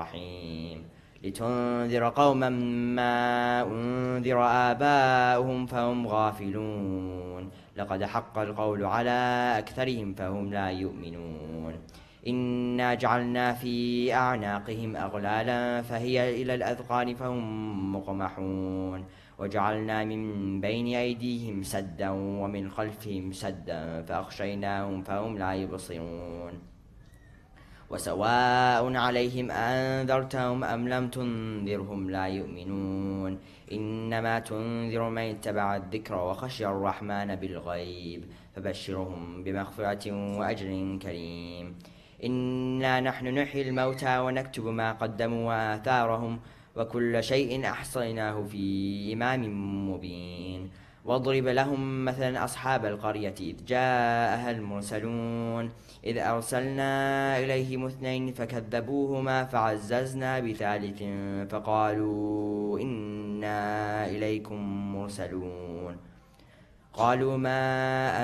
الرحيم لتنذر قوما ما أنذر آباؤهم فهم غافلون لقد حق القول على أكثرهم فهم لا يؤمنون إنا جعلنا في أعناقهم أغلالا فهي إلى الأذقان فهم مقمحون وجعلنا من بين أيديهم سدا ومن خلفهم سدا فأغشيناهم فهم لا يبصرون وسواء عليهم أنذرتهم أم لم تنذرهم لا يؤمنون إنما تنذر من اتبع الذكر وخشي الرحمن بالغيب فبشرهم بمغفرة وأجر كريم إنا نحن نحيي الموتى ونكتب ما قدموا وآثارهم وكل شيء أحصيناه في إمام مبين واضرب لهم مثلا أصحاب القرية إذ جاءها المرسلون إذ أرسلنا إليهم اثنين فكذبوهما فعززنا بثالث فقالوا إنا إليكم مرسلون قالوا ما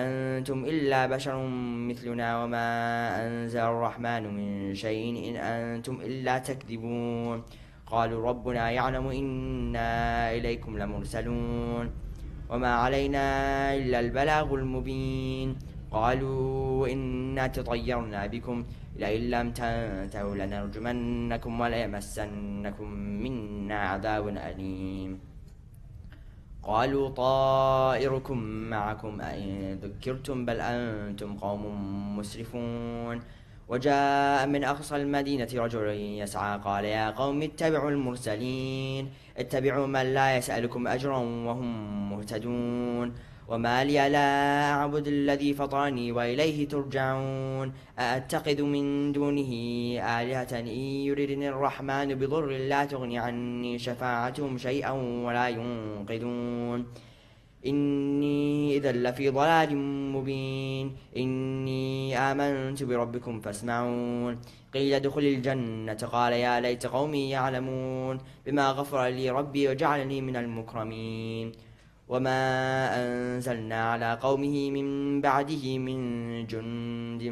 أنتم إلا بشر مثلنا وما أنزل الرحمن من شيء إن أنتم إلا تكذبون قالوا ربنا يعلم إنا إليكم لمرسلون وما علينا إلا البلاغ المبين قالوا إنا تطيرنا بكم لئن لم تنتهوا لنرجمنكم وليمسنكم منا عذاب أليم قالوا طائركم معكم أئن ذكرتم بل أنتم قوم مسرفون وجاء من أقصى المدينة رجل يسعى قال يا قوم اتبعوا المرسلين اتبعوا من لا يسألكم أجرا وهم مهتدون وما لي لا أعبد الذي فطرني وإليه ترجعون أأتخذ من دونه آلهة إن يردني الرحمن بضر لا تغني عني شفاعتهم شيئا ولا ينقذون إني إذا لفي ضلال مبين إني آمنت بربكم فاسمعون قيل ادخل الجنة قال يا ليت قومي يعلمون بما غفر لي ربي وجعلني من المكرمين وما أنزلنا على قومه من بعده من جند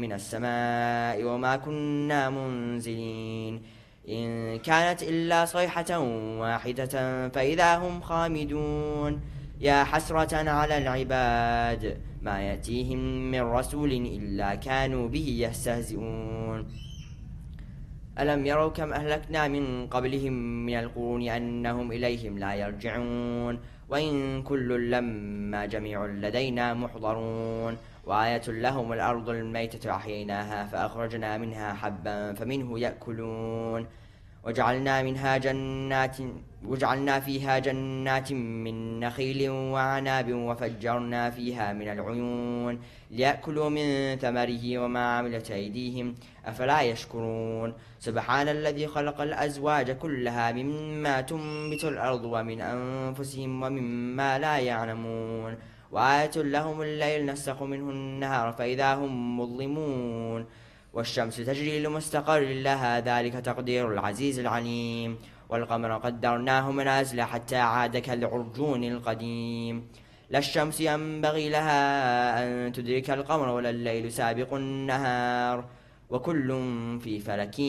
من السماء وما كنا منزلين إن كانت إلا صيحة واحدة فإذا هم خامدون يا حسرة على العباد ما يأتيهم من رسول إلا كانوا به يستهزئون ألم يروا كم أهلكنا من قبلهم من القرون أنهم إليهم لا يرجعون وإن كل لما جميع لدينا محضرون وآية لهم الأرض الميتة أحييناها فأخرجنا منها حبا فمنه يأكلون وجعلنا فيها جنات من نخيل وعناب وفجرنا فيها من العيون ليأكلوا من ثمره وما عملت أيديهم أفلا يشكرون سبحان الذي خلق الأزواج كلها مما تنبت الأرض ومن أنفسهم ومما لا يعلمون وآية لهم الليل نسخ منه النهار فإذا هم مظلمون والشمس تجري لمستقر لها ذلك تقدير العزيز العليم والقمر قدرناه منازل حتى عاد كالعرجون القديم لا الشمس ينبغي لها أن تدرك القمر ولا الليل سابق النهار وكل في فلك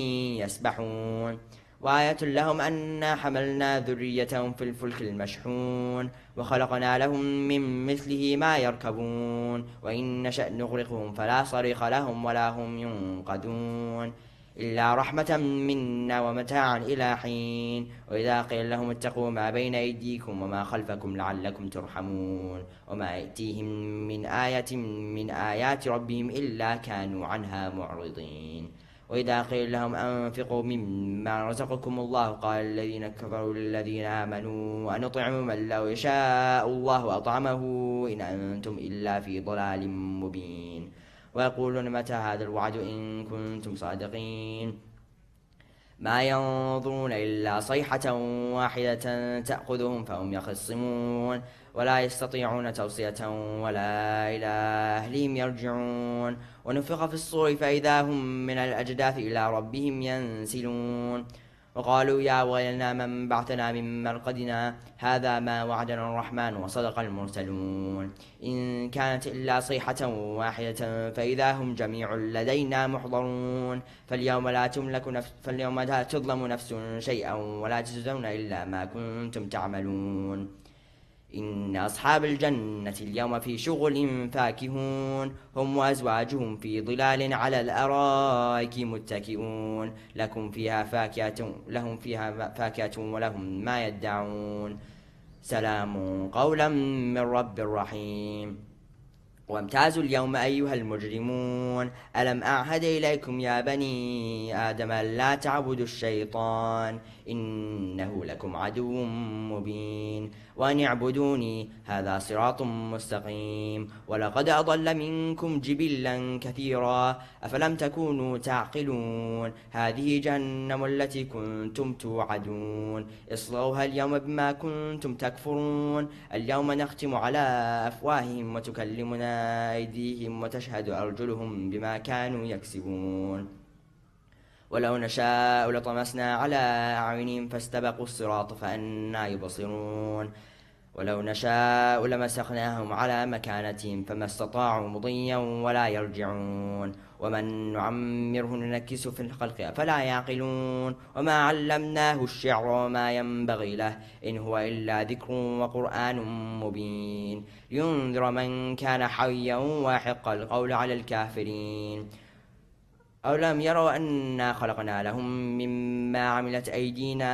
يسبحون وآية لهم أنا حملنا ذريتهم في الفلك المشحون وخلقنا لهم من مثله ما يركبون وإن نشأ نغرقهم فلا صريخ لهم ولا هم ينقذون إلا رحمة منا ومتاعا إلى حين وإذا قيل لهم اتقوا ما بين أيديكم وما خلفكم لعلكم ترحمون وما يأتيهم من آية من آيات ربهم إلا كانوا عنها معرضين وإذا قيل لهم أنفقوا مما رزقكم الله قال الذين كفروا للذين آمنوا أنطعم من لو يشاء الله أطعمه إن أنتم إلا في ضلال مبين ويقولون متى هذا الوعد إن كنتم صادقين ما ينظرون إلا صيحة واحدة تأخذهم فهم يخصمون ولا يستطيعون توصية ولا إلى أهلهم يرجعون ونفخ في الصور فإذا هم من الأجداث إلى ربهم ينسلون وقالوا يا ويلنا من بعثنا من مرقدنا هذا ما وعدنا الرحمن وصدق المرسلون إن كانت إلا صيحة واحدة فإذا هم جميع لدينا محضرون فاليوم لا تظلم نفس شيئا ولا تجزون إلا ما كنتم تعملون إن أصحاب الجنة اليوم في شغل فاكهون هم وأزواجهم في ظلال على الأرائك متكئون لهم فيها فاكهة ولهم ما يدعون سلام قولا من رب رحيم وامتازوا اليوم أيها المجرمون ألم أعهد إليكم يا بني آدم لا تعبدوا الشيطان إنه لكم عدو مبين وأن اعبدوني هذا صراط مستقيم ولقد أضل منكم جبلا كثيرا أفلم تكونوا تعقلون هذه جهنم التي كنتم توعدون اصلوها اليوم بما كنتم تكفرون اليوم نختم على أفواههم وتكلمنا أيديهم وتشهد أرجلهم بما كانوا يكسبون ولو نشاء لطمسنا على أعينهم فاستبقوا الصراط فأنى يبصرون ولو نشاء لمسخناهم على مكانتهم فما استطاعوا مضيا ولا يرجعون ومن نعمره ننكسه في الخلق أفلا يعقلون وما علمناه الشعر وما ينبغي له إن هو إلا ذكر وقرآن مبين لينذر من كان حيا ويحق القول على الكافرين أولم يروا أنا خلقنا لهم مما عملت أيدينا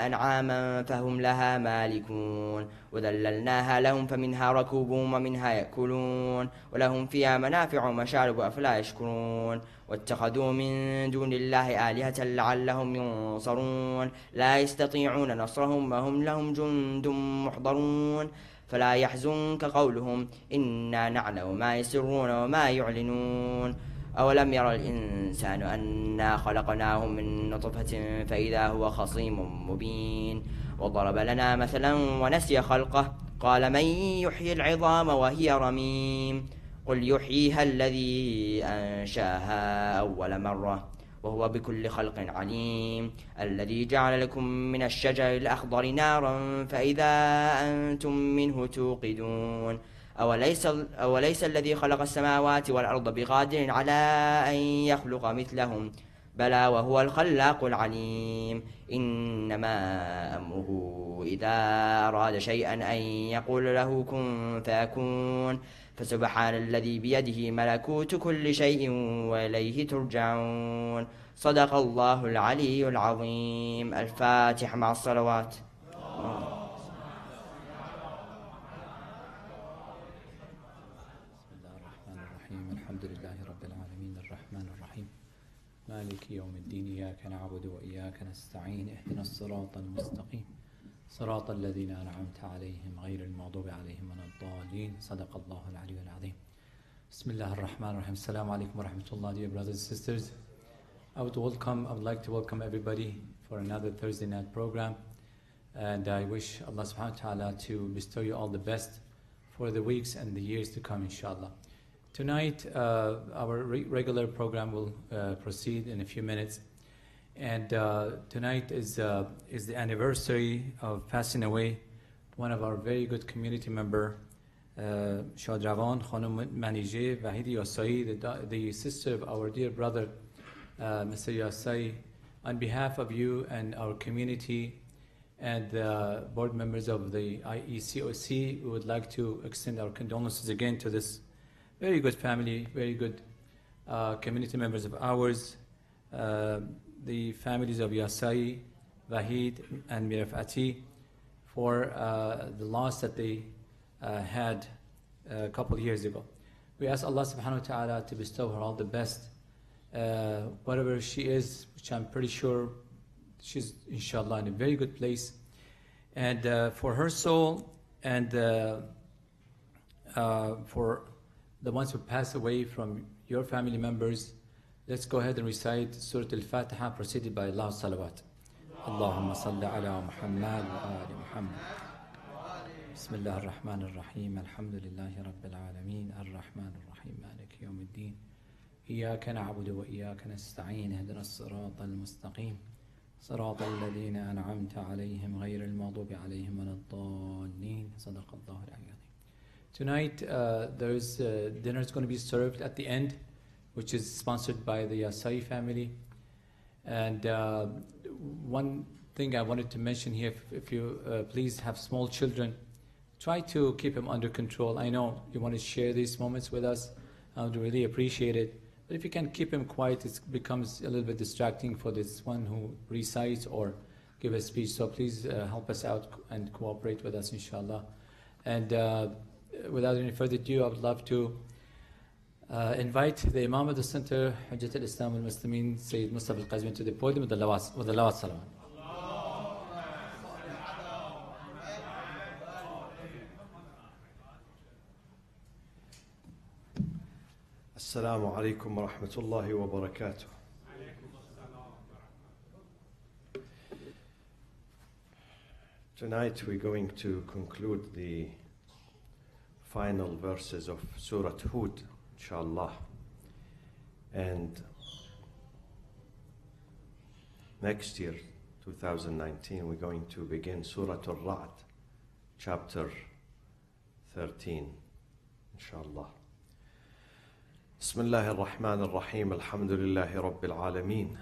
أنعاما فهم لها مالكون وذللناها لهم فمنها ركوبهم ومنها يأكلون ولهم فيها منافع ومشارب أفلا يشكرون واتخذوا من دون الله آلهة لعلهم ينصرون لا يستطيعون نصرهم وهم لهم جند محضرون فلا يحزنك قولهم إنا نعلم ما يسرون وما يعلنون أولم يرى الإنسان أنا خلقناه من نطفة فإذا هو خصيم مبين وضرب لنا مثلا ونسي خلقه قال من يحيي العظام وهي رميم قل يحييها الذي أنشاها أول مرة وهو بكل خلق عليم الذي جعل لكم من الشجر الأخضر نارا فإذا أنتم منه توقدون أوليس الذي خلق السماوات والأرض بقادر على أن يخلق مثلهم بلى وهو الخلاق العليم إنما أمره إذا أراد شيئا أن يقول له كن فيكون فسبحان الذي بيده ملكوت كل شيء وإليه ترجعون صدق الله العلي العظيم الفاتح مع الصلوات الحمد لله رب العالمين الرحمن الرحيم مالك يوم الدين إياك نعبد وإياك نستعين اهدنا الصراط المستقيم صراط الذين أنعمت عليهم غير المغضوب عليهم ولا الضالين صدق الله العلي العظيم بسم الله الرحمن الرحيم السلام عليكم ورحمة الله. Dear brothers and sisters, I would like to welcome everybody for another Thursday night program, and I wish Allah subhanahu wa ta'ala to bestow you all the best for the weeks and the years to come, inshallah. Tonight, our regular program will proceed in a few minutes, and tonight is the anniversary of passing away one of our very good community member, Shadravan Khanum Manije Vahidi Yasai, the sister of our dear brother, Mr. Yasai. On behalf of you and our community and the board members of the IECOC, we would like to extend our condolences again to this very good family, very good community members of ours, the families of Yasai, Vahid, and Mirafati, for the loss that they had a couple of years ago. We ask Allah subhanahu wa ta'ala to bestow her all the best, whatever she is, which I'm pretty sure she's inshallah in a very good place. And for her soul and for the ones who pass away from your family members, let's go ahead and recite Surah Al-Fatiha preceded by Allah's salawat. Allahumma salli ala Muhammad wa ali Muhammad. بسم الله الرحمن الرحيم الحمد لله رب العالمين الرحمن الرحيم مالك يوم الدين إياك نعبد وإياك نستعين اهدنا الصراط المستقيم صراط الذين أنعمت عليهم غير المغضوب عليهم ولا الضالين صدق الله العلي. Tonight there's dinner is going to be served at the end, which is sponsored by the Yasai family. And one thing I wanted to mention here, if you please have small children, try to keep them under control. I know you want to share these moments with us. I would really appreciate it. But if you can keep him quiet, it becomes a little bit distracting for this one who recites or give a speech. So please help us out and cooperate with us, inshallah. And without any further ado, I would love to invite the Imam of the Center, Hujjat al-Islam al-Muslimin, Sayyid Mustafa al-Qazwin, to the podium with the lawat salawat. Assalamu alaikum wa rahmatullahi wa barakatuh. Tonight we're going to conclude the final verses of Surah Hud, inshallah. And next year, 2019, we're going to begin Surah Al-Ra'd, chapter 13, inshallah. بسم الله الرحمن الرحيم الحمد لله رب العالمين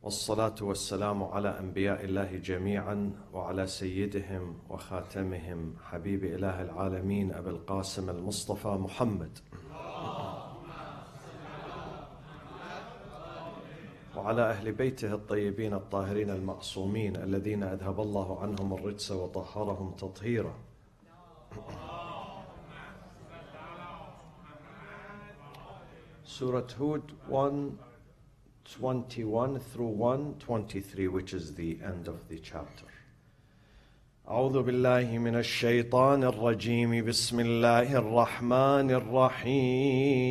والصلاة والسلام على أنبياء الله جميعا وعلى سيدهم وخاتمهم حبيب إله العالمين أبي القاسم المصطفى محمد وعلى أهل بيته الطيبين الطاهرين المعصومين الذين أذهب الله عنهم الرجس وطهرهم تطهيرا. Surah Hud 1:21 through 1:23, which is the end of the chapter. أعوذ بالله من الشيطان الرجيم بسم الله الرحمن الرحيم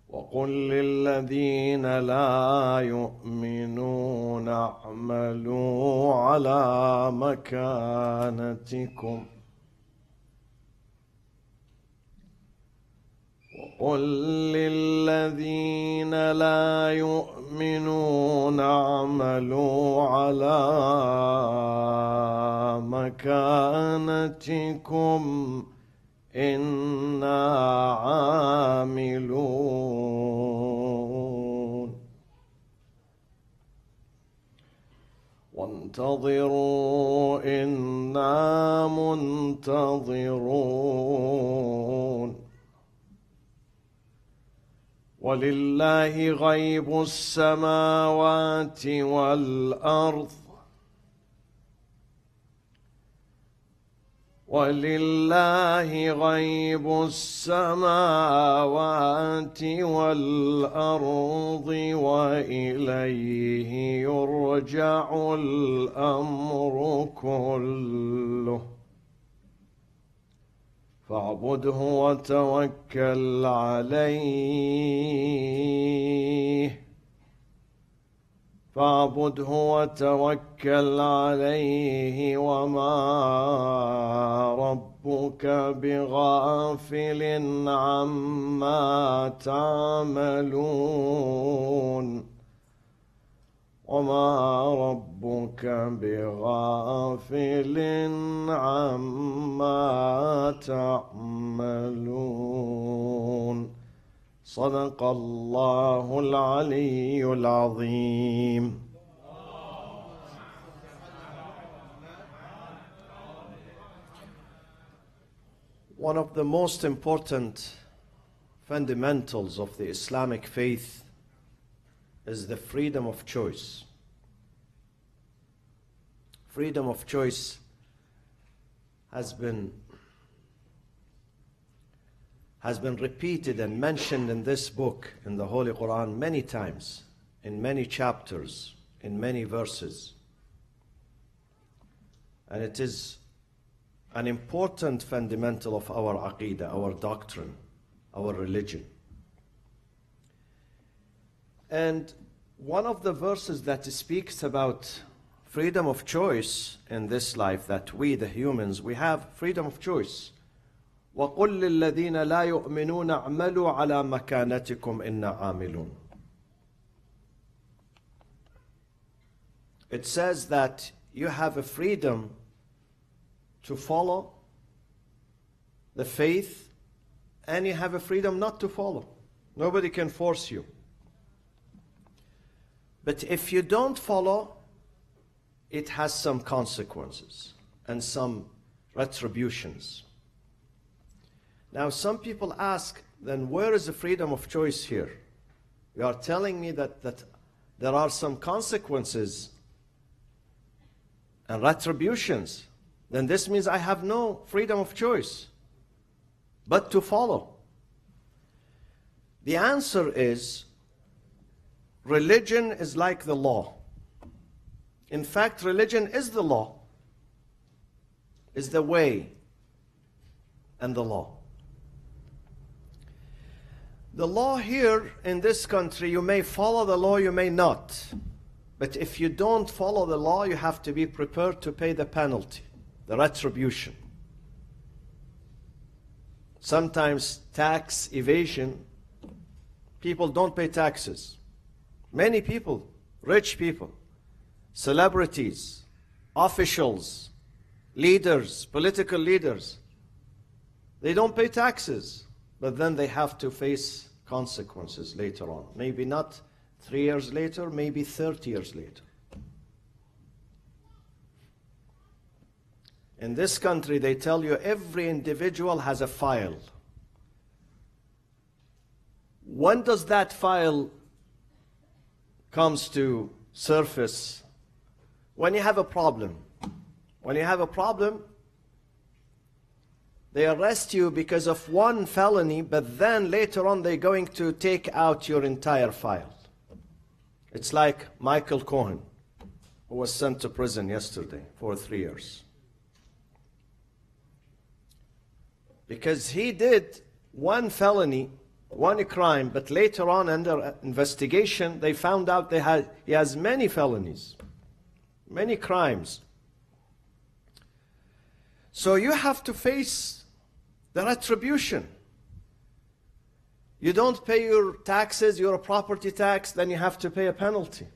وقل للذين لا يؤمنون اعملوا على مكانتكم وقل للذين لا يؤمنون اعملوا على مكانتكم إنا عاملون وانتظروا إنا منتظرون ولله غيب السماوات والأرض ولله غيب السماوات والأرض وإليه يرجع الأمر كله فاعبده وتوكل عليه فاعبده وتوكل عليه وما ربك بغافل عما تعملون وما ربك بغافل عما تعملون صدق الله العلي العظيم. One of the most important fundamentals of the Islamic faith is the freedom of choice. Freedom of choice has been repeated and mentioned in this book, in the Holy Quran, many times, in many chapters, in many verses. And it is an important fundamental of our aqidah, our doctrine, our religion. And one of the verses that speaks about freedom of choice in this life, that we, the humans, we have freedom of choice. وَقُلْ لِلَّذِينَ لَا يُؤْمِنُونَ اعْمَلُوا عَلَى مَكَانَتِكُمْ إِنَّا عَامِلُونَ. It says that you have a freedom to follow the faith, and you have a freedom not to follow. Nobody can force you. But if you don't follow, it has some consequences and some retributions. Now, some people ask, then where is the freedom of choice here? You are telling me that there are some consequences and retributions. Then this means I have no freedom of choice but to follow. The answer is, religion is like the law. In fact, religion is the law, is the way and the law. The law here in this country, you may follow the law, you may not. But if you don't follow the law, you have to be prepared to pay the penalty, the retribution. Sometimes tax evasion, people don't pay taxes. Many people, rich people, celebrities, officials, leaders, political leaders, they don't pay taxes, but then they have to face consequences later on. Maybe not 3 years later, maybe 30 years later. In this country, they tell you every individual has a file. When does that file comes to surface? When you have a problem. When you have a problem, they arrest you because of one felony, but then later on they're going to take out your entire file. It's like Michael Cohen, who was sent to prison yesterday for 3 years. Because he did one felony, one crime, but later on under investigation, they found out he has many felonies, many crimes. So you have to face the retribution. You don't pay your taxes, your property tax, then you have to pay a penalty.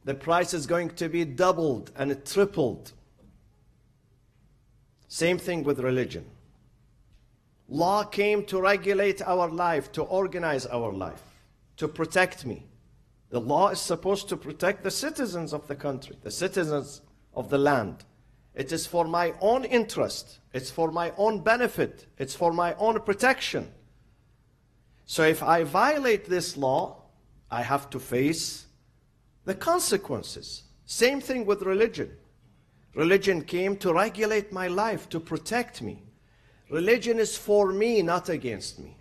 The price is going to be doubled and tripled. Same thing with religion. Law came to regulate our life, to organize our life, to protect me. The law is supposed to protect the citizens of the country, the citizens of the land. It is for my own interest. It's for my own benefit. It's for my own protection. So if I violate this law, I have to face the consequences. Same thing with religion. Religion came to regulate my life, to protect me. Religion is for me, not against me.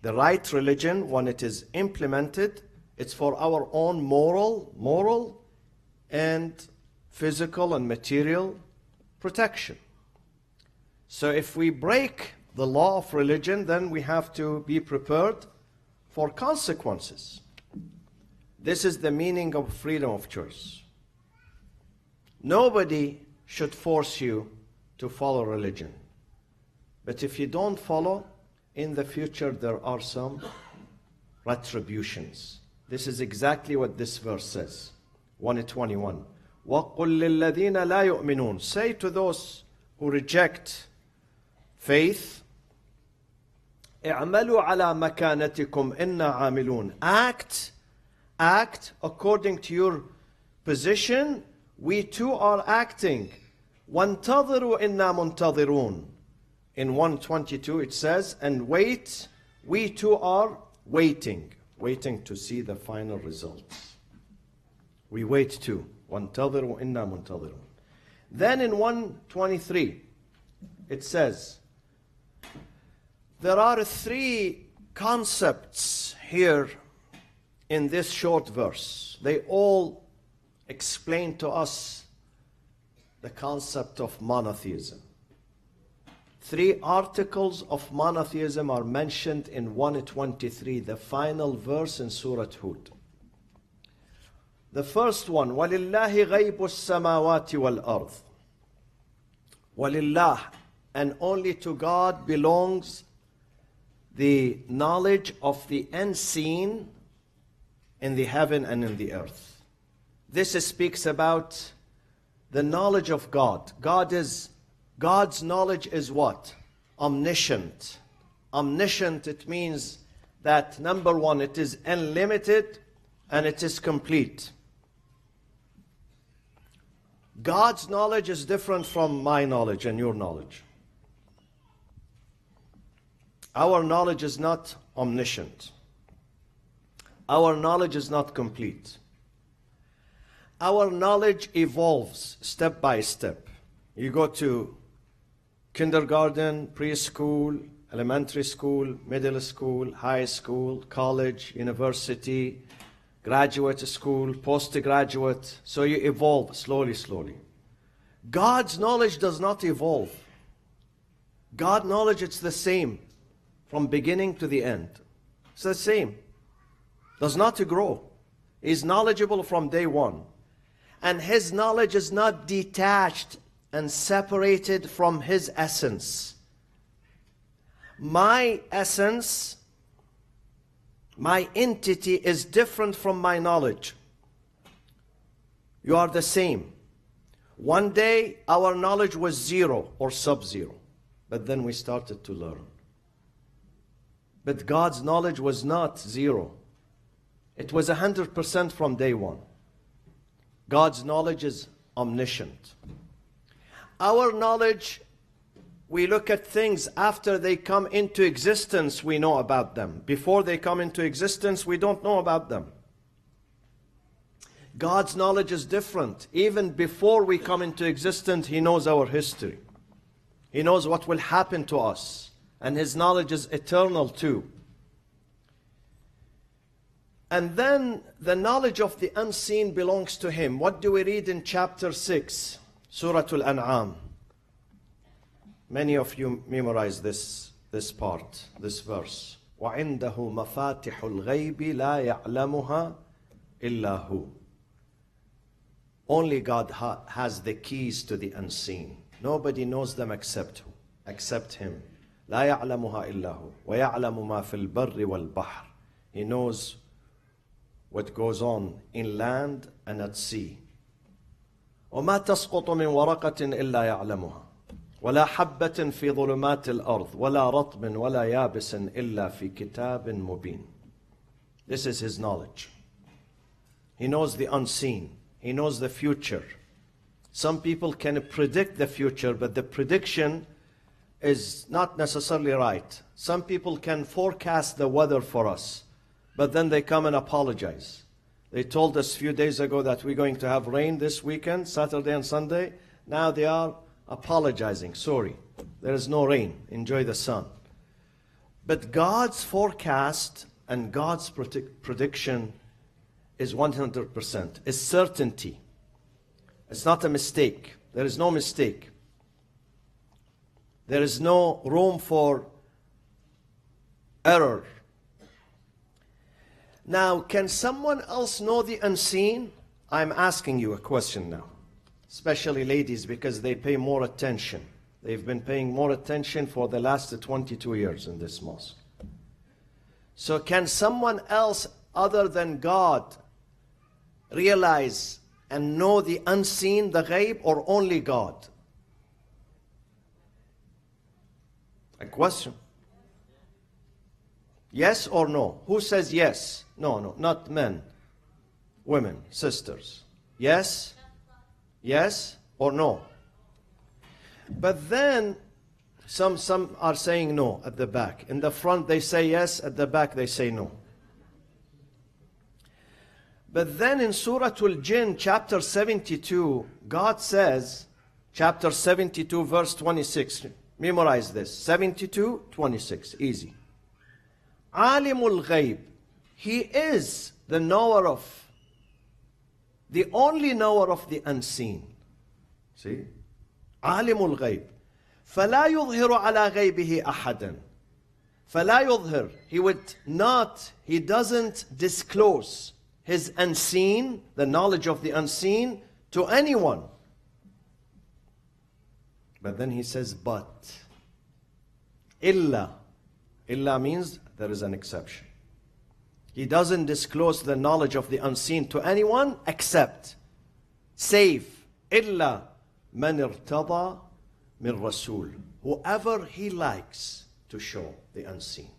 The right religion, when it is implemented, it's for our own moral and physical and material protection. So if we break the law of religion, then we have to be prepared for consequences. This is the meaning of freedom of choice. Nobody should force you to follow religion. But if you don't follow, in the future there are some retributions. This is exactly what this verse says. 121. وَقُلْ لِلَّذِينَ لَا يُؤْمِنُونَ. Say to those who reject faith, اعملوا على مكانتكم إنا عاملون. Act according to your position. We too are acting. وَانْتَظِرُوا إِنَّا مُنْتَظِرُونَ. In 122 it says, and wait, we too are waiting to see the final results. We wait too. وَانْتَظِرُوا إِنَّا مُنْتَظِرُونَ. Then in 123 it says, there are 3 concepts here in this short verse. They all explain to us the concept of monotheism. 3 articles of monotheism are mentioned in 123, the final verse in Surah Hud. The first one, وَلِلَّهِ غَيْبُ السَّمَاوَاتِ وَالْأَرْضِ. وَلِلَّهِ, and only to God belongs the knowledge of the unseen in the heaven and in the earth. This speaks about the knowledge of God. God's knowledge is what? Omniscient. Omniscient, it means that, number one, it is unlimited and it is complete. God's knowledge is different from my knowledge and your knowledge. Our knowledge is not omniscient. Our knowledge is not complete. Our knowledge evolves step by step. You go to kindergarten, preschool, elementary school, middle school, high school, college, university, graduate school, postgraduate. So you evolve slowly, slowly. God's knowledge does not evolve. God's knowledge, it's the same from beginning to the end. It's the same. Does not grow. He's knowledgeable from day one. And His knowledge is not detached and separated from His essence. My essence, my entity is different from my knowledge. You are the same. One day our knowledge was zero or sub-zero, but then we started to learn. But God's knowledge was not zero. It was 100% from day one. God's knowledge is omniscient. Our knowledge, we look at things after they come into existence, we know about them. Before they come into existence, we don't know about them. God's knowledge is different. Even before we come into existence, He knows our history. He knows what will happen to us. And His knowledge is eternal too. And then the knowledge of the unseen belongs to Him. What do we read in chapter 6, Surah Al-An'am? Many of you memorize this part, this verse. وَعِنْدَهُ مَفَاتِحُ الْغَيْبِ لَا يَعْلَمُهَا إِلَّا هُ. Only God has the keys to the unseen. Nobody knows them except who? Except Him. لا يعلمها إلا هو ويعلم ما في البر والبحر. He knows what goes on in land and at sea. وما تسقط من ورقة إلا يعلمها ولا حبة في ظلمات الأرض ولا رطب ولا يابس إلا في كتاب مبين. This is His knowledge. He knows the unseen. He knows the future. Some people can predict the future, but the prediction is not necessarily right. Some people can forecast the weather for us, but then they come and apologize. They told us a few days ago that we're going to have rain this weekend, Saturday and Sunday. Now they are apologizing. Sorry, there is no rain. Enjoy the sun. But God's forecast and God's prediction is 100%. It's certainty. It's not a mistake. There is no mistake. There is no room for error. Now, can someone else know the unseen? I'm asking you a question now, especially ladies, because they pay more attention. They've been paying more attention for the last 22 years in this mosque. So can someone else other than God realize and know the unseen, the ghaib, or only God? A question. Yes or no? Who says yes? No, not men. Women, sisters. Yes? Yes or no? But then some are saying no at the back. In the front they say yes, at the back they say no. But then in Surah Al-Jinn, chapter 72, God says, chapter 72, verse 26. Memorize this. 72, 26. Easy. Alimul Ghaib. He is the knower of, the only knower of the unseen. See? Alimul Ghaib. فلا يظهر على غيبه أحدا. فلا يظهر. He doesn't disclose His unseen, the knowledge of the unseen, to anyone. But then he says, but. Illa. Illa means there is an exception. He doesn't disclose the knowledge of the unseen to anyone except, save, illa man irtada min rasul. Whoever he likes to show the unseen.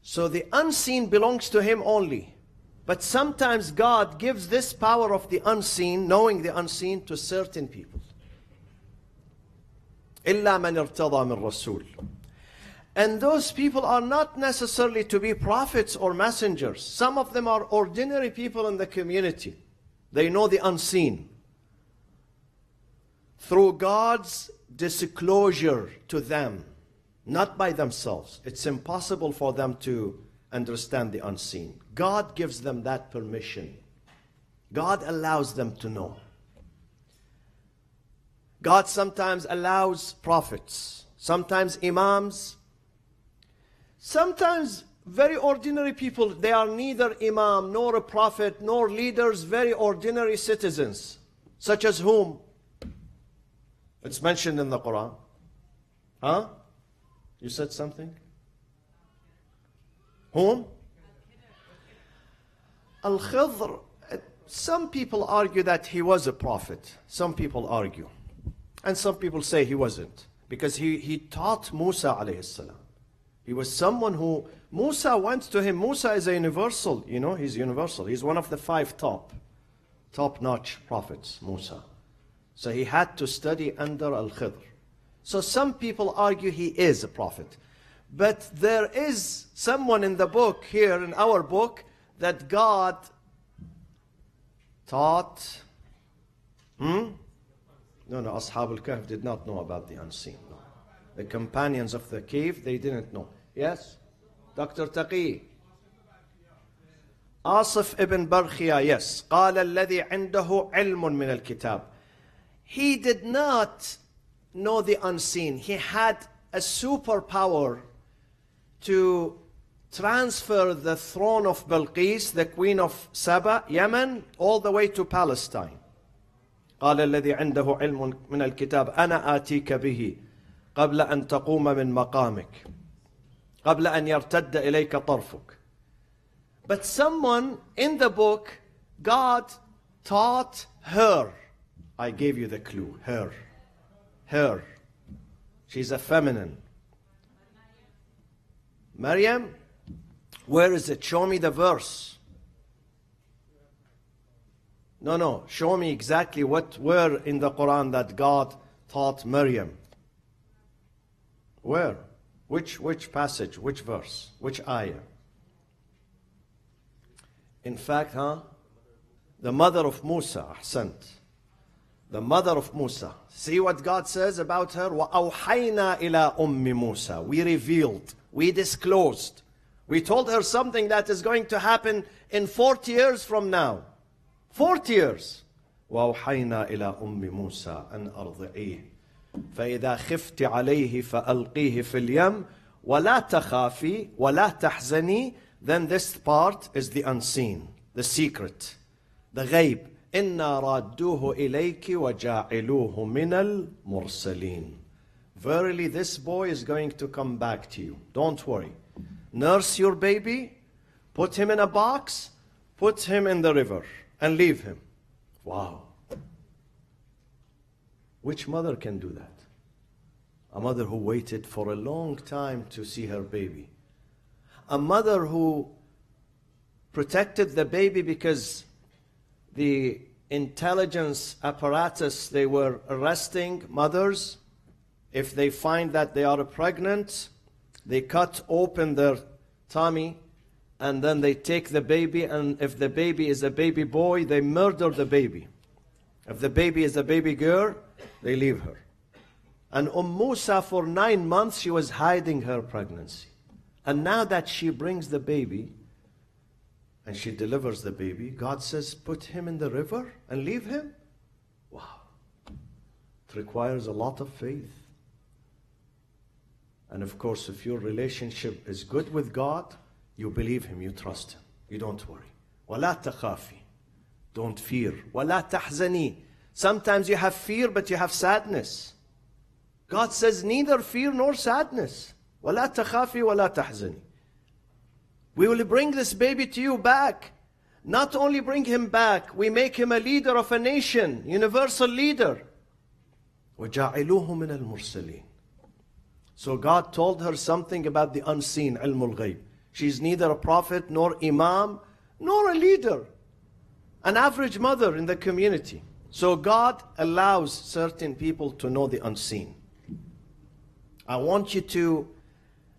So the unseen belongs to him only. But sometimes God gives this power of the unseen, knowing the unseen, to certain people. إِلَّا مَنْ ارْتَضَى مِنْ رَسُولٍ. And those people are not necessarily to be prophets or messengers. Some of them are ordinary people in the community. They know the unseen. Through God's disclosure to them, not by themselves. It's impossible for them to understand the unseen. God gives them that permission. God allows them to know. God sometimes allows prophets, sometimes imams, sometimes very ordinary people. They are neither imam, nor a prophet, nor leaders, very ordinary citizens. Such as whom? It's mentioned in the Quran. Huh? You said something? Whom? Al-Khidr. Some people argue that he was a prophet. Some people argue. And some people say he wasn't. Because he taught Musa alayhi salam. He was someone who, Musa went to him. Musa is a universal, you know, he's universal. He's one of the 5 top-notch prophets, Musa. So he had to study under Al-Khidr. So some people argue he is a prophet. But there is someone in the book here, in our book, that God taught. No, Ashab al-Kahf did not know about the unseen. No. The companions of the cave, they didn't know. Yes? Dr. Taqi. Asif ibn Barkhia, yes. قال الذي عنده علم من الكتاب. He did not know the unseen. He had a superpower to transfer the throne of Balqis, the queen of Saba, Yemen, all the way to Palestine. قال الذي عنده علم من الكتاب أنا آتيك به قبل أن تقوم من مقامك قبل أن يرتد إليك طرفك. But someone in the book, God taught her. I gave you the clue. Her. She's a feminine. Maryam, where is it? Show me the verse. No. Show me exactly where in the Quran that God taught Maryam. Where? Which passage? Which verse? Which ayah? In fact, the mother of Musa, Ahsant. The mother of Musa. See what God says about her? وَأَوْحَيْنَا إِلَىٰ أُمِّ مُوسَى. We revealed, we disclosed. We told her something that is going to happen in 40 years from now. 40 years. وَأَوْحَيْنَا إِلَىٰ أُمِّ مُوسَى أَنْ أَرْضِعِيهِ فَإِذَا خِفْتِ عَلَيْهِ فَأَلْقِيهِ فِي الْيَمِّ وَلَا تَخَافِي وَلَا تَحْزَنِي. Then this part is the unseen, the secret, the ghaib. إِنَّا رَادُّوهُ إِلَيْكِ وَجَاعِلُوهُ مِنَ الْمُرْسَلِينَ. Verily this boy is going to come back to you. Don't worry. Nurse your baby, put him in a box, put him in the river, and leave him. Wow. Which mother can do that? A mother who waited for a long time to see her baby. A mother who protected the baby because the intelligence apparatus, they were arresting mothers. If they find that they are pregnant, they cut open their tummy and then they take the baby, and if the baby is a baby boy, they murder the baby. If the baby is a baby girl, they leave her. And Musa, for 9 months, she was hiding her pregnancy. And now that she brings the baby, and she delivers the baby, God says, put him in the river and leave him? Wow. It requires a lot of faith. And of course, if your relationship is good with God, you believe him, you trust him. You don't worry. وَلَا تَخَافِي. Don't fear. وَلَا تَحْزَنِي. Sometimes you have fear, but you have sadness. God says neither fear nor sadness. وَلَا تَخَافِي وَلَا تَحْزَنِي. We will bring this baby to you back. Not only bring him back, we make him a leader of a nation, universal leader. وَجَعِلُوهُ مِنَ الْمُرْسَلِينَ. So God told her something about the unseen, ilmul ghayb. She's neither a prophet, nor imam, nor a leader. An average mother in the community. So God allows certain people to know the unseen. I want you to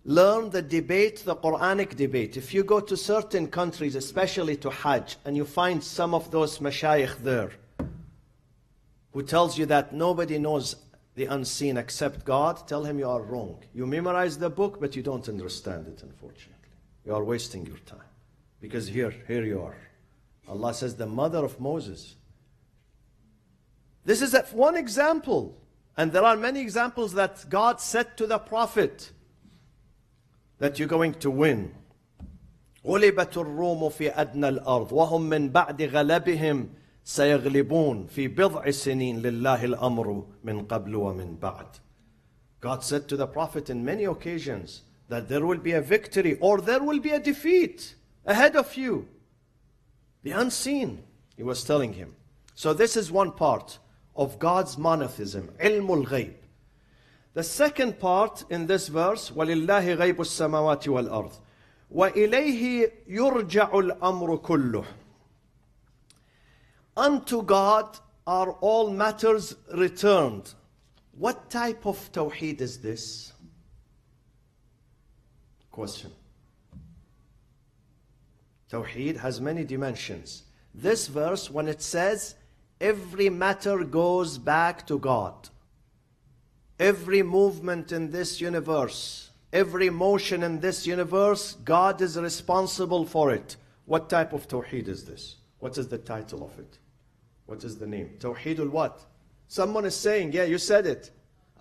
learn the debate, the Quranic debate. If you go to certain countries, especially to Hajj, and you find some of those mashayikh there, who tells you that nobody knows the unseen except God, tell him you are wrong. You memorize the book, but you don't understand it, unfortunately. You are wasting your time. Because here you are. Allah says, the mother of Moses. This is one example. And there are many examples that God said to the Prophet that you're going to win. غُلِبَتُ الرُّومُ فِي أَدْنَى الْأَرْضِ وَهُمْ مِنْ بَعْدِ غَلَبِهِمْ سَيَغْلِبُونَ فِي بِضْعِ سِنِينَ لِلَّهِ الْأَمْرُ مِنْ قَبْلُ وَمِنْ بَعْدِ. God said to the Prophet in many occasions that there will be a victory or there will be a defeat ahead of you. The unseen, he was telling him. So this is one part of God's monotheism, ilmul ghayb. The second part in this verse, وَلِلَّهِ غَيْبُ السَّمَاوَاتِ وَالْأَرْضِ وَإِلَيْهِ يُرْجَعُ الْأَمْرُ كُلُّهُ. Unto God are all matters returned. What type of tawheed is this? Question. Tawheed has many dimensions. This verse, when it says, every matter goes back to God. Every movement in this universe, every motion in this universe, God is responsible for it. What type of tawheed is this? What is the title of it? What is the name? Tawheedul what? Someone is saying, yeah, you said it.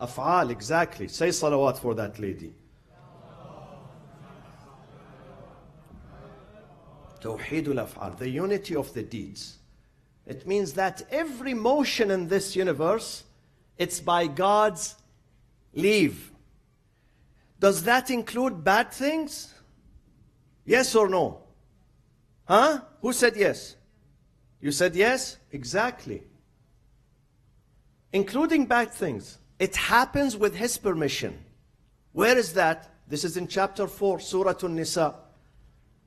Af'al, exactly. Say salawat for that lady. Tawheedul af'al, the unity of the deeds. It means that every motion in this universe, it's by God's leave. Does that include bad things? Yes or no? Huh? Who said yes? You said yes? Exactly. Including bad things. It happens with His permission. Where is that? This is in chapter 4, Surah An-Nisa.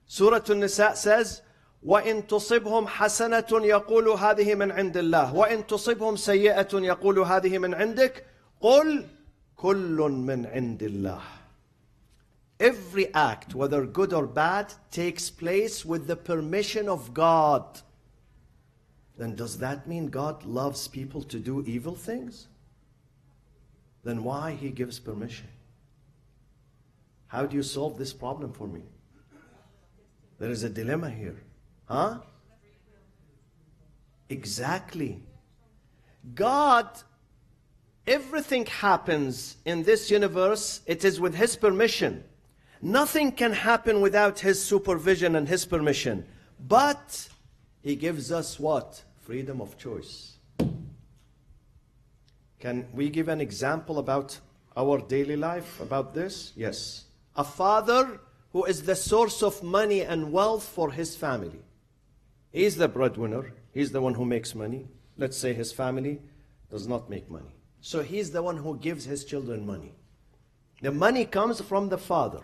Surah An-Nisa says, وَإِن تُصِبْهُمْ حَسَنَةٌ يَقُولُ هَذِهِ مِنْ عِنْدِ اللَّهِ وَإِن تُصِبْهُمْ سَيِّئَةٌ يَقُولُ هَذِهِ مِنْ عِنْدِكَ قُلْ كُلٌّ مِنْ عِنْدِ اللَّهِ. Every act, whether good or bad, takes place with the permission of God. Then does that mean God loves people to do evil things? Then why He gives permission? How do you solve this problem for me? There is a dilemma here. Huh? Exactly. God, everything happens in this universe, it is with His permission. Nothing can happen without His supervision and His permission. But He gives us what? Freedom of choice. Can we give an example about our daily life, about this? Yes. A father who is the source of money and wealth for his family. He's the breadwinner. He's the one who makes money. Let's say his family does not make money. So he's the one who gives his children money. The money comes from the father.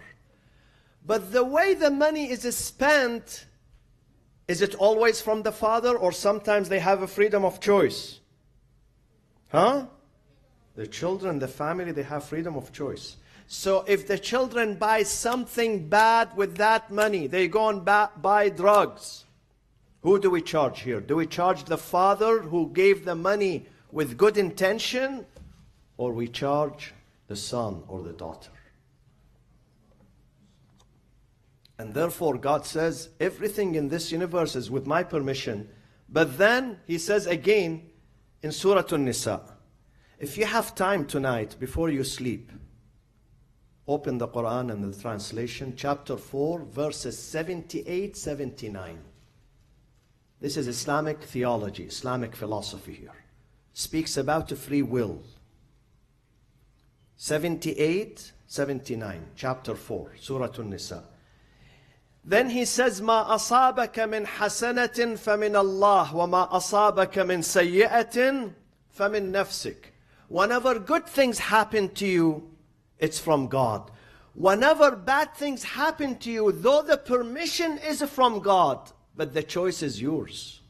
But the way the money is spent, is it always from the father, or sometimes they have a freedom of choice? Huh? The children, the family, they have freedom of choice. So if the children buy something bad with that money, they go and buy drugs. Who do we charge here? Do we charge the father who gave the money with good intention, or we charge the son or the daughter? And therefore God says, everything in this universe is with my permission. But then He says again in Surah An-Nisa, if you have time tonight before you sleep, open the Quran and the translation, chapter 4, verses 78, 79. This is Islamic theology, Islamic philosophy here. speaks about free will. 78, 79, chapter 4, Surah An-Nisa. Then he says, ما أصابك من حسنة فمن الله وما أصابك من سيئة فمن نفسك. Whenever good things happen to you, it's from God. Whenever bad things happen to you, though the permission is from God, but the choice is yours.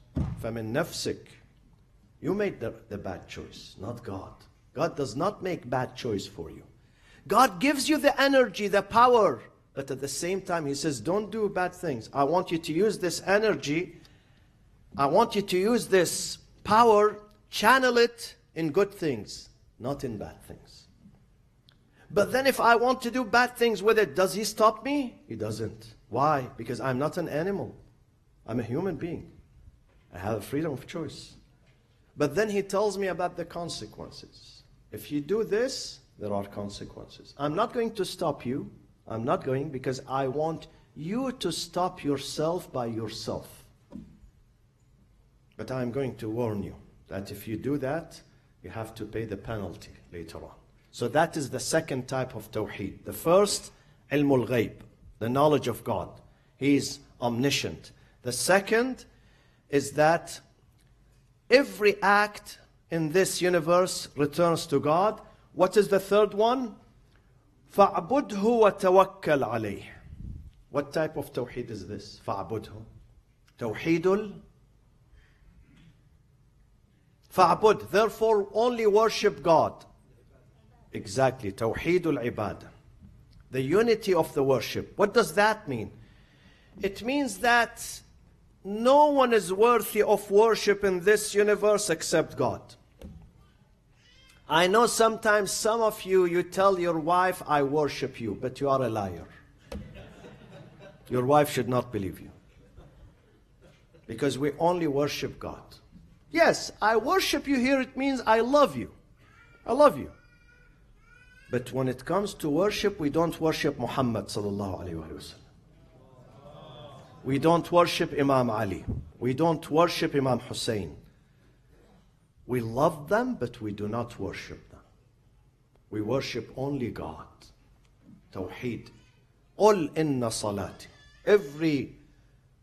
فمن نفسك. You made the bad choice, not God. God does not make bad choice for you. God gives you the energy, the power, but at the same time He says, don't do bad things. I want you to use this energy, I want you to use this power, channel it in good things, not in bad things. But then if I want to do bad things with it, does He stop me? He doesn't. Why? Because I'm not an animal. I'm a human being. I have freedom of choice. But then He tells me about the consequences. If you do this, there are consequences. I'm not going to stop you. I'm not going, because I want you to stop yourself by yourself. But I'm going to warn you that if you do that, you have to pay the penalty later on. So that is the second type of tawheed. The first, ilmul ghayb, the knowledge of God. He is omniscient. The second is that every act in this universe returns to God. What is the third one? فَاعْبُدْهُ وَتَوَكَّلْ عَلَيْهِ. What type of tawheed is this? فَاعْبُدْهُ. Tawheedul. فَاعْبُدْ. Therefore, only worship God. Exactly. Tawheedul ibadah. The unity of the worship. What does that mean? It means that no one is worthy of worship in this universe except God. I know sometimes some of you, you tell your wife, I worship you, but you are a liar. Your wife should not believe you. Because we only worship God. Yes, I worship you here, it means I love you. I love you. But when it comes to worship, we don't worship Muhammad sallallahu alayhi wa sallam. We don't worship Imam Ali. We don't worship Imam Hussein. We love them, but we do not worship them. We worship only God. Tawheed. قُلْ إِنَّ صَلَاتِي. Every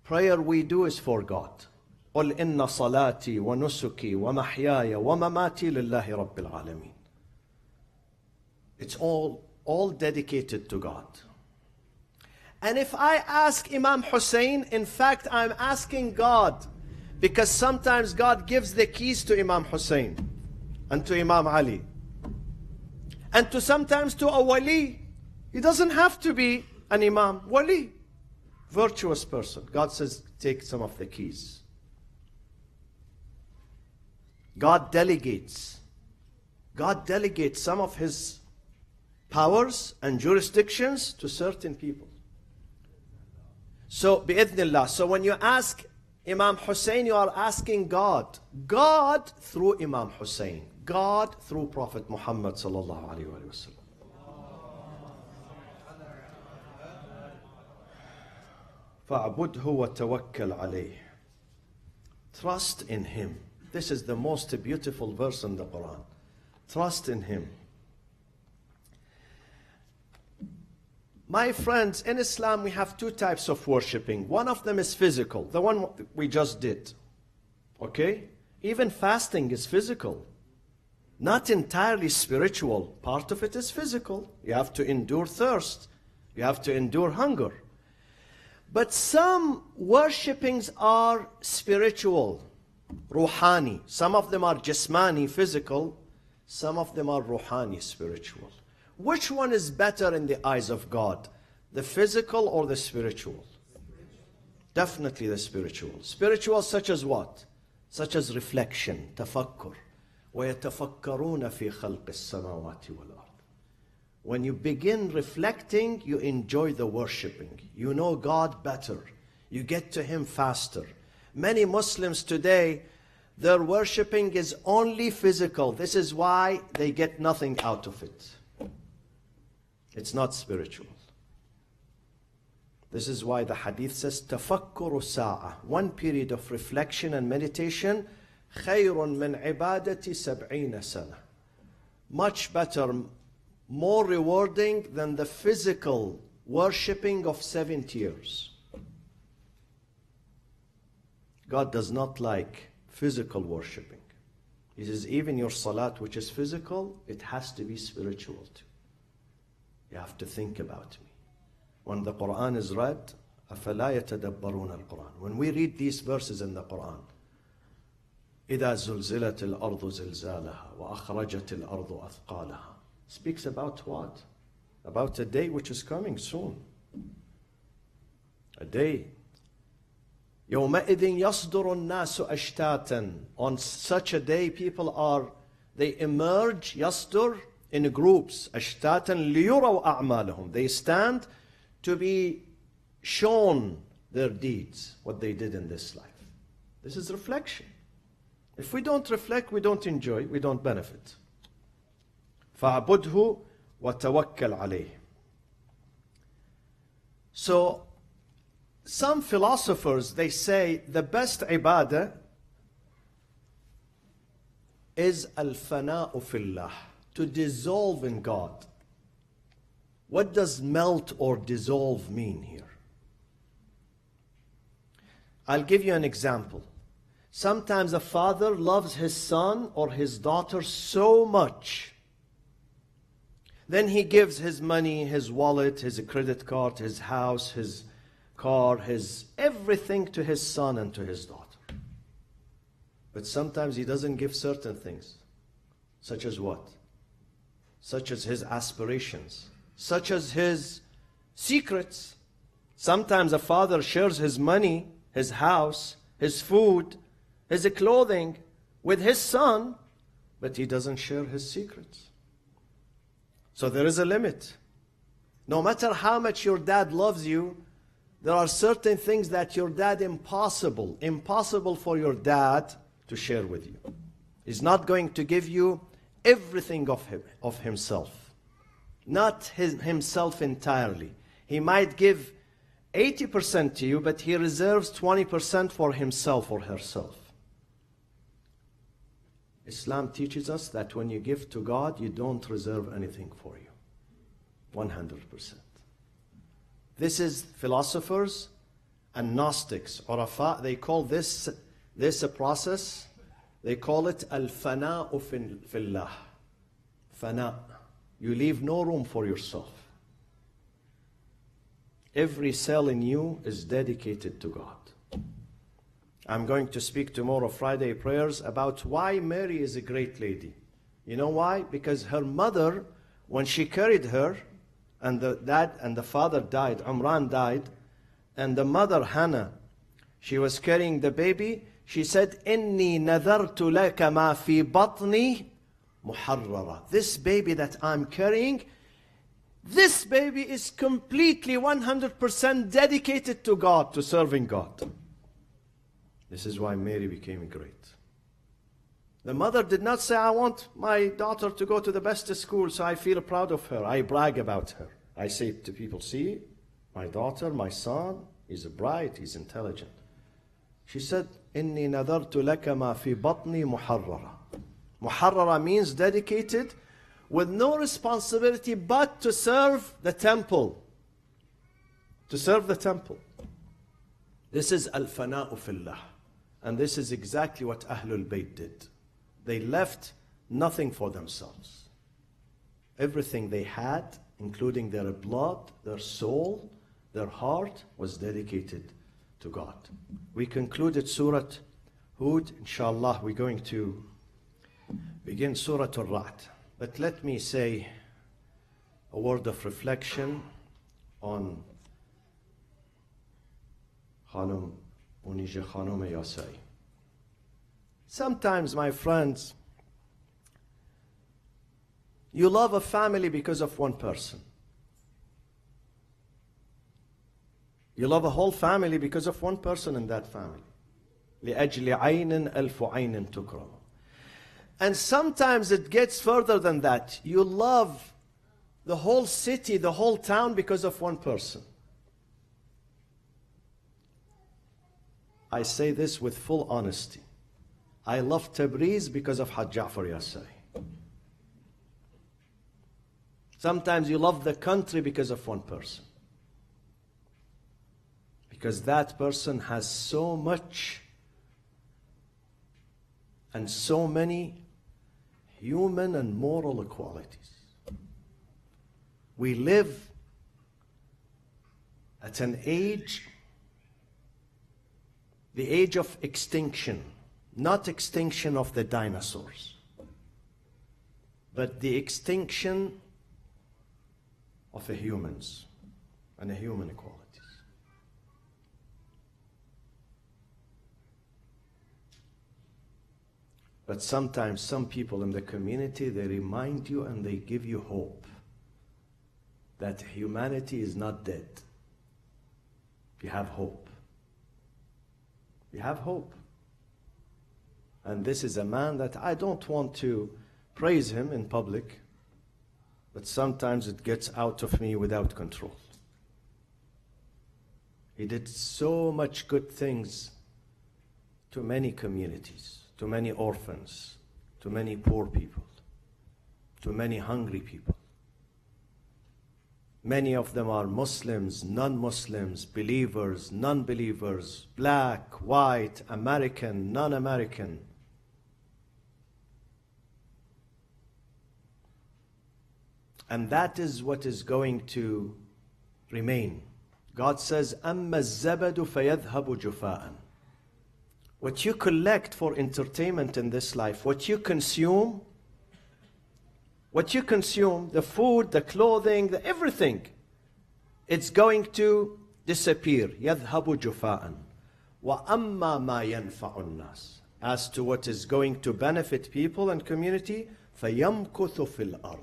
prayer we do is for God. قُلْ إِنَّ صَلَاتِي وَنُسُكِي وَمَحْيَايَ وَمَمَاتِي لِلَّهِ رَبِّ الْعَالَمِينَ. It's all dedicated to God. And if I ask Imam Hussein, in fact, I'm asking God, because sometimes God gives the keys to Imam Hussein and to Imam Ali. And to sometimes to a wali. He doesn't have to be an imam. Wali. Virtuous person. God says, take some of the keys. God delegates. God delegates some of His powers and jurisdictions to certain people. So, bi'idhnillah. So when you ask Imam Hussein, you are asking God. God through Imam Hussein. God through Prophet Muhammad sallallahu alayhi wa sallam. فَاعْبُدْهُ وَتَوَكَّلْ عَلَيْهِ. Trust in Him. This is the most beautiful verse in the Quran. Trust in Him. My friends, in Islam we have two types of worshipping. One of them is physical, the one we just did. Okay? Even fasting is physical. Not entirely spiritual. Part of it is physical. You have to endure thirst. You have to endure hunger. But some worshippings are spiritual, ruhani. Some of them are jismani, physical. Some of them are ruhani, spiritual. Which one is better in the eyes of God? The physical or the spiritual? Definitely the spiritual. Spiritual such as what? Such as reflection, tafakkur. وَيَتَفَكَّرُونَ فِي خَلْقِ السَّمَاوَاتِ وَالْأَرْضِ. When you begin reflecting, you enjoy the worshipping. You know God better. You get to Him faster. Many Muslims today, their worshipping is only physical. This is why they get nothing out of it. It's not spiritual. This is why the hadith says, تَفَكُّرُ سَاعَةً. One period of reflection and meditation, خير من عبادة 70 سنة. Much better, more rewarding than the physical worshipping of 70 years. God does not like physical worshipping. He says, even your salat, which is physical, it has to be spiritual too. You have to think about me. When the Quran is read, أَفَلَا يَتَدَبَّرُونَ الْقُرْآنَ. When we read these verses in the Quran, إِذَا زُلْزِلَتِ الْأَرْضُ زِلْزَالَهَا وَأَخْرَجَتِ الْأَرْضُ أَثْقَالَهَا. Speaks about what? About a day which is coming soon. A day. يَوْمَئِذٍ يَصْدُرُ النَّاسُ أَشْتَاتًا. On such a day, people they emerge, يَصْدُر, in groups. أَشْتَاتًا لِيُرَوْا أَعْمَالَهُم. They stand to be shown their deeds, what they did in this life. This is reflection. If we don't reflect, we don't enjoy, we don't benefit. فَاعْبُدْهُ وَتَوَكَّلْ عَلَيْهِ. So, some philosophers, they say the best ibadah is al-fana'u fillah, to dissolve in God. What does melt or dissolve mean here? I'll give you an example. Sometimes a father loves his son or his daughter so much. Then he gives his money, his wallet, his credit card, his house, his car, his everything to his son and to his daughter. But sometimes he doesn't give certain things. Such as what? Such as his aspirations. Such as his secrets. Sometimes a father shares his money, his house, his food, his clothing with his son, but he doesn't share his secrets. So there is a limit. No matter how much your dad loves you, there are certain things that your dad impossible for your dad to share with you. He's not going to give you everything of himself. Not himself entirely. He might give 80% to you, but he reserves 20% for himself or herself. Islam teaches us that when you give to God, you don't reserve anything for you. 100%. This is philosophers and Gnostics, Urafa, they call this a process, they call it al-fana'u fillah. Fana. You leave no room for yourself. Every cell in you is dedicated to God. I'm going to speak tomorrow, Friday prayers, about why Mary is a great lady. You know why? Because her mother, when she carried her, and the dad and the father died, Umran died, and the mother, Hannah, she was carrying the baby, she said, إِنِّي نَذَرْتُ لَكَ مَا فِي بَطْنِي مُحَرَّرًا. This baby that I'm carrying, this baby is completely 100% dedicated to God, to serving God. This is why Mary became great. The mother did not say, I want my daughter to go to the best school, so I feel proud of her. I brag about her. I say to people, see, my daughter, my son, he's bright, he's intelligent. She said, إِنِّي نَذَرْتُ لَكَ مَا فِي بَطْنِي مُحَرَّرًا. Muharrara means dedicated, with no responsibility but to serve the temple. To serve the temple. This is al-fana'u fillah. And this is exactly what Ahlul Bayt did. They left nothing for themselves. Everything they had, including their blood, their soul, their heart, was dedicated to God. We concluded Surah Hud. Inshallah, we're going to begin Surah Al-Ra'd. But let me say a word of reflection on Khanum Munija Khanum Yasai. Sometimes, my friends, you love a family because of one person. You love a whole family because of one person in that family. لأجل عين ألف عين تكرم. And sometimes it gets further than that. You love the whole city, the whole town because of one person. I say this with full honesty. I love Tabriz because of Hajj Ja'far Yassari. Sometimes you love the country because of one person. Because that person has so much and so many human and moral qualities. We live at an age, the age of extinction, not extinction of the dinosaurs, but the extinction of the humans and the human qualities. But sometimes some people in the community, they remind you and they give you hope that humanity is not dead. You have hope. You have hope. And this is a man that I don't want to praise him in public, but sometimes it gets out of me without control. He did so much good things to many communities, to many orphans, to many poor people, to many hungry people. Many of them are Muslims, non-Muslims, believers, non-believers, black, white, American, non-American. And that is what is going to remain. God says, أَمَّا الزَّبَدُ فَيَذْهَبُ جُفَاءً. What you collect for entertainment in this life, what you consume, the food, the clothing, everything, it's going to disappear. يَذْهَبُ جُفَاءً وَأَمَّا مَا يَنْفَعُ النَّاسِ. As to what is going to benefit people and community, فَيَمْكُثُ فِي الْأَرْضِ.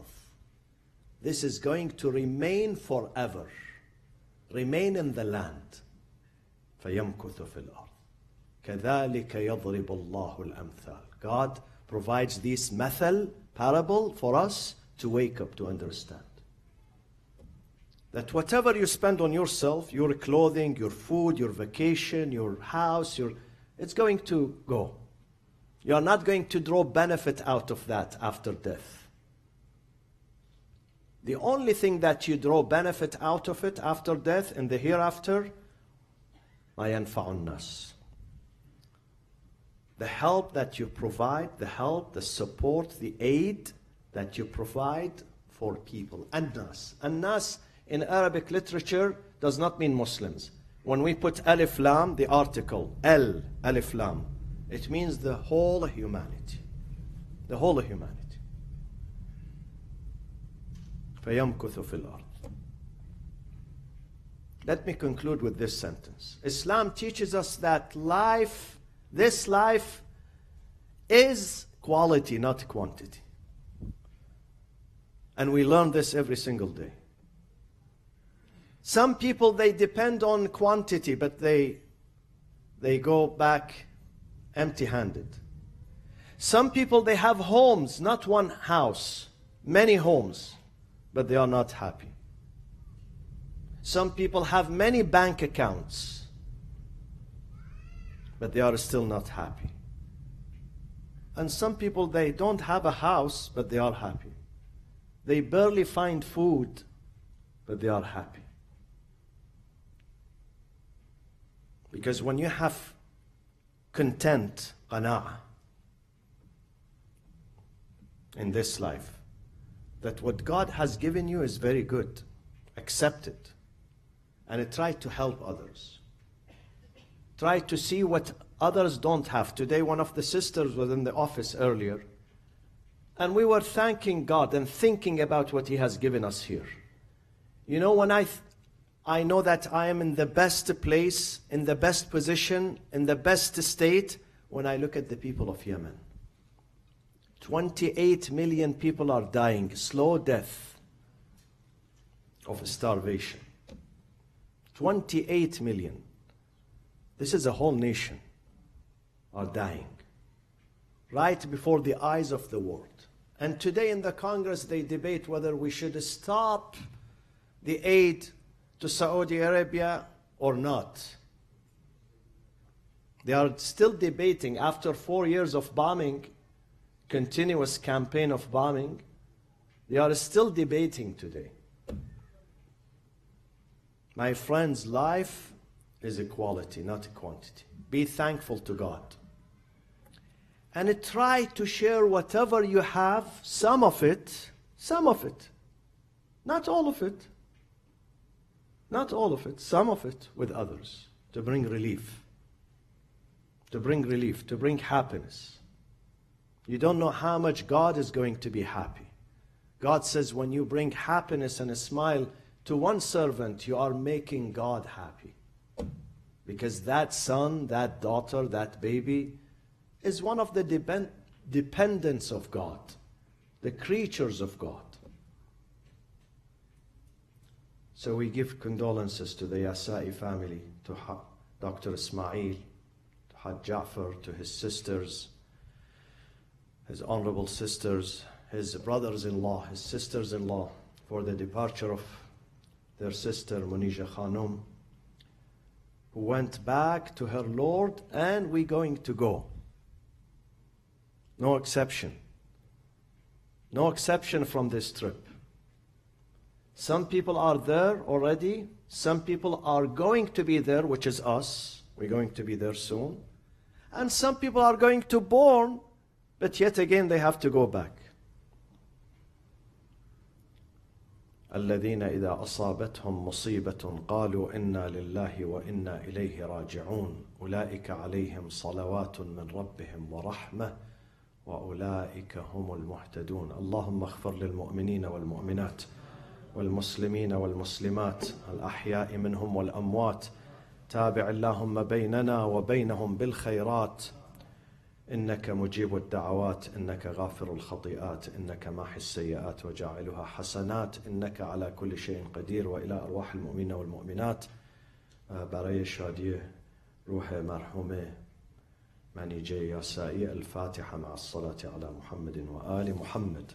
This is going to remain forever. Remain in the land. فَيَمْكُثُ فِي الْأَرْضِ. كَذَلِكَ يَضْرِبُ اللَّهُ الْأَمْثَالِ. God provides this parable for us to wake up, to understand. That whatever you spend on yourself, your clothing, your food, your vacation, your house, it's going to go. You are not going to draw benefit out of that after death. The only thing that you draw benefit out of it after death in the hereafter, مَا يَنْفَعُ النَّاسِ. The help that you provide, the support, the aid that you provide for people. An-nas. An-nas in Arabic literature does not mean Muslims. When we put alif lam, the article, alif lam, it means the whole humanity. The whole humanity. فَيَمْكُثُ فِي الْأَرْضِ. Let me conclude with this sentence. Islam teaches us that this life is quality, not quantity. And we learn this every single day. Some people, they depend on quantity, but they go back empty-handed. Some people, they have homes, not one house, many homes, but they are not happy. Some people have many bank accounts, but they are still not happy. And some people, they don't have a house, but they are happy. They barely find food, but they are happy. Because when you have content, qana'ah, in this life, that what God has given you is very good, accept it, and try to help others. Try to see what others don't have. Today, one of the sisters was in the office earlier, and we were thanking God and thinking about what He has given us here. You know, when I know that I am in the best place, in the best position, in the best state, when I look at the people of Yemen. 28 million people are dying, slow death of starvation. 28 million. This is a whole nation are dying right before the eyes of the world. And today in the Congress they debate whether we should stop the aid to Saudi Arabia or not. They are still debating after 4 years of bombing, continuous campaign of bombing. They are still debating today. My friends, life is a quality, not a quantity. Be thankful to God. And try to share whatever you have, some of it, not all of it, some of it with others, to bring relief, to bring happiness. You don't know how much God is going to be happy. God says when you bring happiness and a smile to one servant, you are making God happy. Because that son, that daughter, that baby is one of the dependents of God, the creatures of God. So we give condolences to the Yasai family, to Dr. Ismail, to Haj Ja'far, to his sisters, his honorable sisters, his brothers-in-law, his sisters-in-law, for the departure of their sister Munija Khanum, who went back to her Lord, and we're going to go. No exception. No exception from this trip. Some people are there already. Some people are going to be there, which is us. We're going to be there soon. And some people are going to board, but yet again they have to go back. الذين إذا أصابتهم مصيبة قالوا إنا لله وإنا إليه راجعون أولئك عليهم صلوات من ربهم ورحمة وأولئك هم المهتدون. اللهم اغفر للمؤمنين والمؤمنات والمسلمين والمسلمات الأحياء منهم والأموات. تابع اللهم بيننا وبينهم بالخيرات إنك مجيب الدعوات، إنك غافر الخطيئات، إنك ماحي السيئات وجاعلها حسنات، إنك على كل شيء قدير. وإلى أرواح المؤمنين والمؤمنات برای شادی روح مرحوم منیجه یاسائی، الفاتحة مع الصلاة على محمد وآل محمد.